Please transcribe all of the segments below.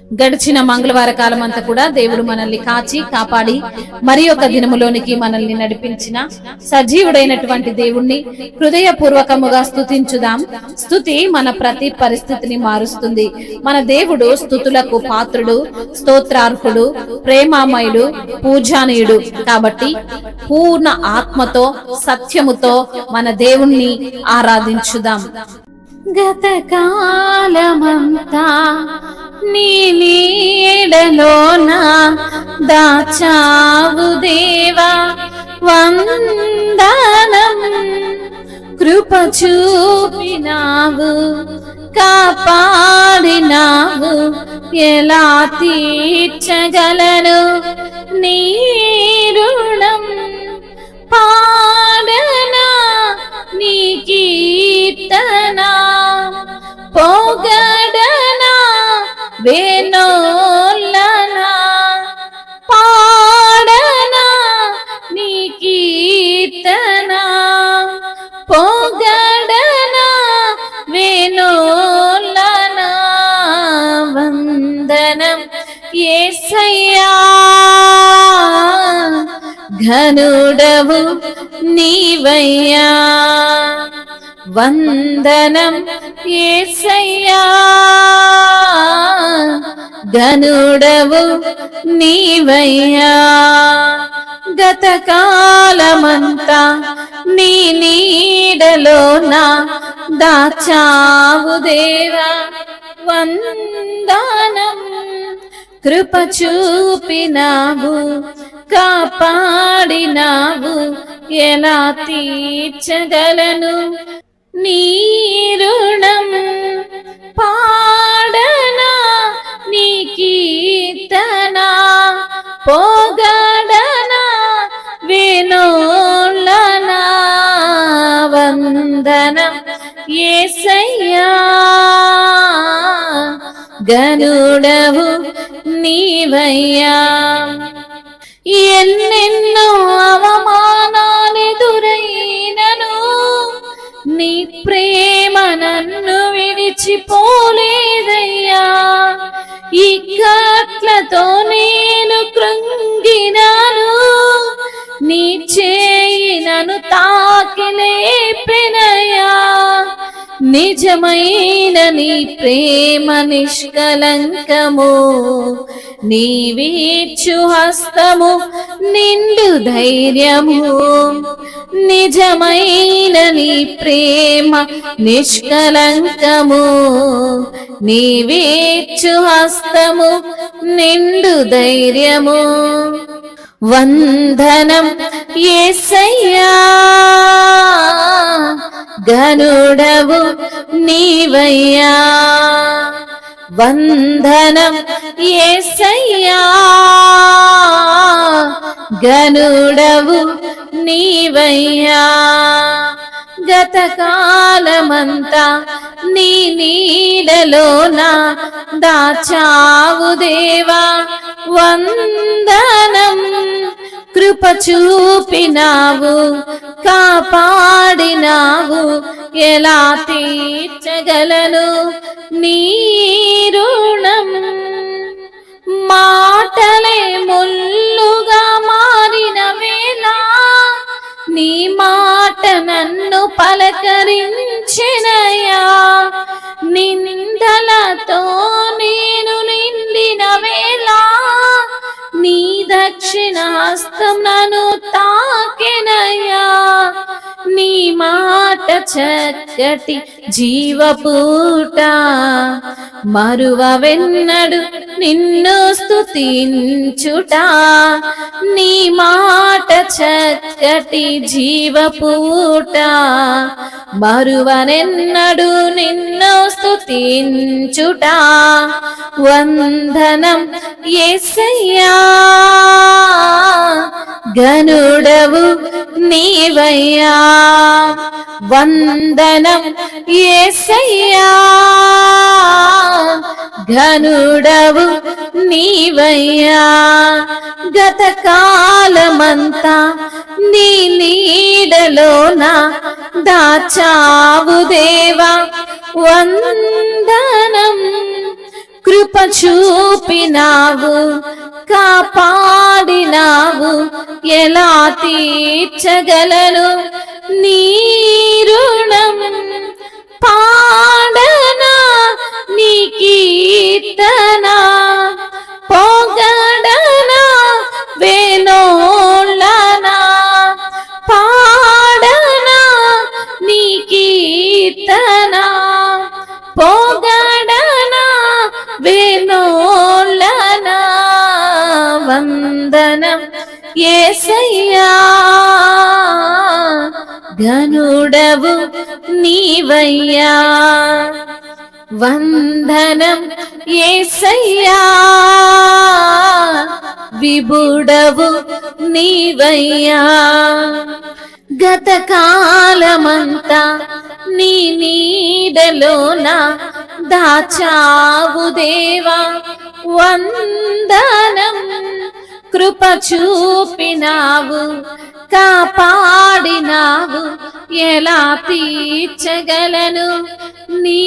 గడిచిన మంగళవార కాలం అంతా కూడా దేవుడు మనల్ని కాచి కాపాడి మరి ఒక దినములోనికి మనల్ని నడిపించిన సజీవుడైనటువంటి దేవుణ్ణి హృదయపూర్వకముగా స్తుతించుదాం. స్తుతి మన ప్రతి పరిస్థితిని మారుస్తుంది. మన దేవుడు స్తుతులకు పాత్రుడు, స్తోత్రార్హుడు, ప్రేమామయుడు, పూజానీయుడు. కాబట్టి పూర్ణ ఆత్మతో సత్యముతో మన దేవుణ్ణి ఆరాధించుదాం. గతకాలమంతా నీ నీడలోన దాచావు దేవా, వందనం. కృప చూపినావు, కాపాడినావు, ఎలా తీర్చగలను నీ రుణం? పాడనా నీ కీర్తనా, పొగడనా వేణోలనా, పాడనా నీ కీర్తనా, పొగడనా వేణోలనా. వందనం యేసయ్యా, ఘనుడవు నీవయ్యా. వందనం యేసయ్యా, ఘనుడవు నీవయ్యా. గతకాలమంతా నీ నీడలోన దాచావు దేవా, వందనం. కృప చూపినావు, కాపాడినావు, ఎలా తీర్చగలను నీ రుణం? పాడనా నీ కీర్తనా, పొగడనా వేణోలనా. వందనం యేసయ్యా, ఘనుడవు నీవయ్యా. ఎన్నెన్నో అవమానాలెదురైనను నీ ప్రేమ నన్ను విడిచిపోలేదయ్యా. ఈ కట్లతో నేను కృంగినాను, నీ చేయి నన్ను తాకి లేపెనయ్యా. నిజమైన నీ ప్రేమ నిష్కలంకము, నీవీచు హస్తము నిండు ధైర్యము. నిజమైన నీ ప్రేమ నిష్కలంకము, నీవీచు హస్తము నిండు ధైర్యము. వందనం యేసయ్యా, ఘనుడవు నీవయ్యా. వందనం యేసయ్యా, ఘనుడవు నీవయ్యా. గతకాలమంతా నీ నీడలోన దాచావు దేవా, వందనం. కృప చూపినావు, కాపాడినావు, ఎలా తీర్చగలను నీ రుణం? మాటలే ముల్లుగా మారిన వేళ నీ మాట నన్ను పలకరించెనయ్యా. నిందలతో నేను నిండిన వేళ నీ దక్షిణ హస్తం నన్ను తాకెనయ్యా. నీ మాట చక్కటి జీవపూట, మరువవెన్నడు నిన్ను స్తుతించుట. నీ మాట చక్కటి జీవపూట, మరువనెన్నడు నిన్ను స్తుతించుట. వందనం యేసయ్యా, ఘనుడవు నీవయ్యా. వందనం యేసయ్యా, ఘనుడవు నీవయ్యా. గతకాలమంతా నీ నీడలోన దాచావు దేవా, వందనం. కృప చూపినావు, కాపాడినావు, ఎలా తీర్చగలను నీ రుణం? పాడనా నీ కీర్తన, పొగడనా వేణోళ్ళనా? పాడనా నీ కీర్తన, పొగడనా వేణోళ్ళనా? వందనం యేసయ్యా, ఘనుడవు నీవయ్యా. వందనం యేసయ్యా, విభుడవు నీవయ్యా. గతకాలమంతా నీ నీడలోన దాచావు దేవా, వందనం. కృప చూపినావు, కాపాడినావు, ఎలా తీర్చగలను నీ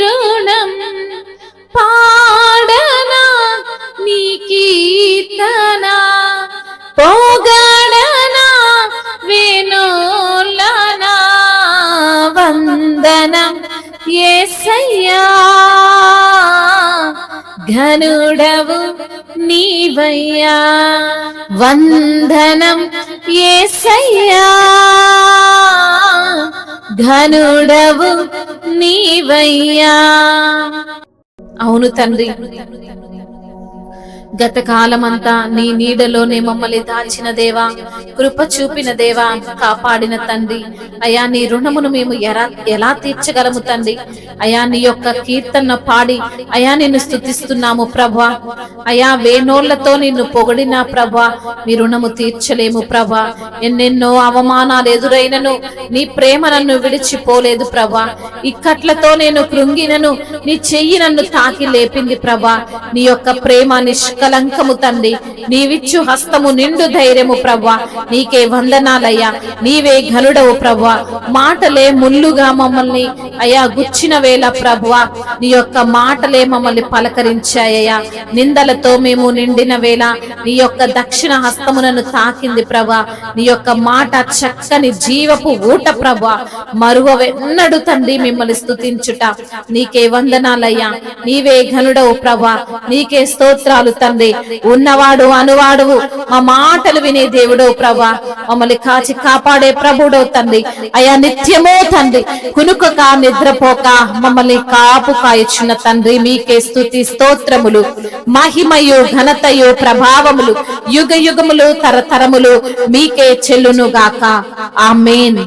రుణం? పాడనా నీ కీర్తన, పొగడనా వేణోళ్ళనా? వందనం యేసయ్యా, ఘనుడవు నీవయ్యా. వందనం యేసయ్యా, ఘనుడవు నీవయ్యా. అవును తండ్రి, గతకాలమంతా నీ నీడలోనే మమ్మల్ని దాచిన దేవా, కృప చూపిన దేవా, కాపాడిన తండ్రి. అయా, నీ రుణమును మేము ఎలా తీర్చగలము తండ్రి? అయా, నీ యొక్క కీర్తన పాడి అయా నిన్ను స్తుతిస్తున్నాము ప్రభా. అయా, వేణోళ్లతో నిన్ను పొగిడినా ప్రభా, నీ రుణము తీర్చలేము ప్రభా. ఎన్నెన్నో అవమానాలు ఎదురైనను నీ ప్రేమ నన్ను విడిచిపోలేదు ప్రభా. ఇక్కట్లతో నేను కృంగినను నీ చెయ్యి నన్ను తాకి లేపింది ప్రభా. నీ యొక్క ప్రేమ నిష్కలంకము తండ్రి, నీవిచ్చు హస్తము నిండు ధైర్యము ప్రభా. నీకే వందనాలయ్యా, నీవే ఘనుడవు ప్రభా. మాటలే ముల్లుగా మమ్మల్ని అయా గుచ్చిన వేళ ప్రభువా, నీ యొక్క మాటలే మమ్మల్ని పలకరించాయ్యా. నిందలతో మేము నిండిన వేళ నీ యొక్క దక్షిణ హస్తమునను తాకింది ప్రభా. నీ యొక్క మాట చక్కని జీవపు ఊట ప్రభా. మరువెన్నడు తండ్రి మిమ్మల్ని స్తుతించుట. నీకే వందనాలయ్యా, నీవే ఘనుడవు ప్రభా. నీకే స్తోత్రాలు తండ్రి. ఉన్నవాడు అనువాడువు, మా మాటలు వినే దేవుడవు ప్రభా. మమ్మల్ని కాచి కాపాడే ప్రభుడవు తండ్రి. అయా, నిత్యమో తండ్రి కునుకక నిద్రపోక మమ్మల్ని కాపు కాయచున్న తండ్రి, మీకే స్తుతి స్తోత్రములు, మహిమయు ఘనతయు ప్రభావములు యుగ యుగములు తరతరములు మీకే చెల్లును గాక. ఆమేన్.